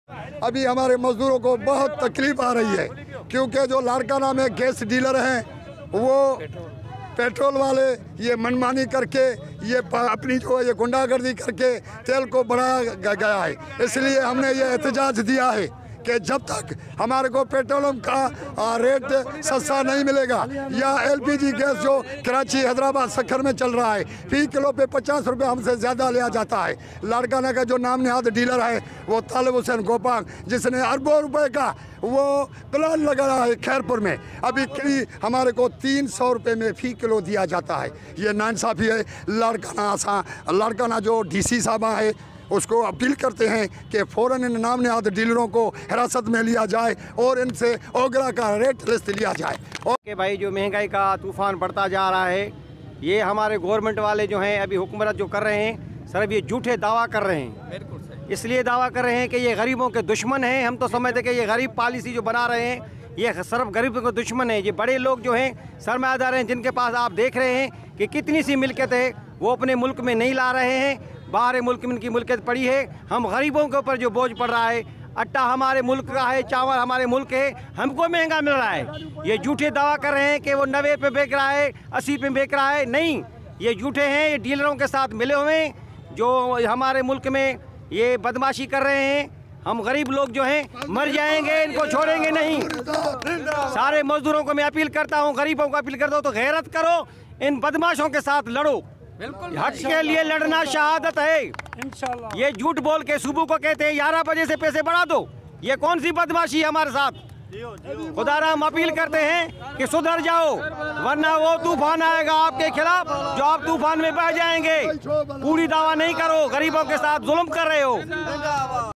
अभी हमारे मजदूरों को बहुत तकलीफ आ रही है, क्योंकि जो लाड़काना में गैस डीलर हैं वो पेट्रोल वाले ये मनमानी करके ये अपनी जो ये गुंडागर्दी करके तेल को बढ़ाया गया है। इसलिए हमने ये एहतजाज दिया है कि जब तक हमारे को पेट्रोल का रेट सस्ता नहीं मिलेगा या एलपीजी गैस जो कराची हैदराबाद सखर में चल रहा है फी किलो पे 50 रुपये हमसे ज़्यादा लिया जाता है। लाड़काना का जो नाम नहाद डीलर है वो तालिब हुसैन गोपाल, जिसने अरबों रुपए का वो प्लान लगाया है खैरपुर में, अभी करीब हमारे को 300 रुपये में फी किलो दिया जाता है। ये नाइंसाफ़ी है। लाड़काना जो DC साहबा है उसको अपील करते हैं कि फ़ौरन इन नाम नहाद डीलरों को हिरासत में लिया जाए और इनसे ओगरा का रेट लिस्ट लिया जाए। और कि भाई जो महंगाई का तूफ़ान बढ़ता जा रहा है, ये हमारे गवर्नमेंट वाले जो हैं अभी हुकूमत जो कर रहे हैं सिर्फ ये झूठे दावा कर रहे हैं। बिल्कुल सही। इसलिए दावा कर रहे हैं कि ये गरीबों के दुश्मन हैं। हम तो समझते कि ये गरीब पॉलिसी जो बना रहे हैं ये सिर्फ गरीबों के दुश्मन है। ये बड़े लोग जो हैं सरमायादार हैं, जिनके पास आप देख रहे हैं कि कितनी सी मिल्कियत है, वो अपने मुल्क में नहीं ला रहे हैं, बाहर मुल्क में इनकी मिल्कियत पड़ी है। हम गरीबों के ऊपर जो बोझ पड़ रहा है, आटा हमारे मुल्क का है, चावल हमारे मुल्क है, हमको महंगा मिल रहा है। ये झूठे दावा कर रहे हैं कि वो 90 पे बेच रहा है, 80 पे बेच रहा है। नहीं, ये झूठे हैं। ये डीलरों के साथ मिले हुए हैं जो हमारे मुल्क में ये बदमाशी कर रहे हैं। हम गरीब लोग जो हैं मर जाएंगे, इनको छोड़ेंगे नहीं। सारे मजदूरों को मैं अपील करता हूँ, गरीबों को अपील करता हूँ, तो गैरत करो, इन बदमाशों के साथ लड़ो। बिल्कुल हक के लिए लड़ना शहादत है। इंशाल्लाह। ये झूठ बोल के सुबह को कहते हैं 11 बजे से पैसे बढ़ा दो, ये कौन सी बदमाशी है हमारे साथ। खुदारा हम अपील करते हैं कि सुधर जाओ, वरना वो तूफान आएगा आपके खिलाफ जो आप तूफान में बह जाएंगे। पूरी दावा नहीं करो, गरीबों के साथ जुल्म कर रहे हो।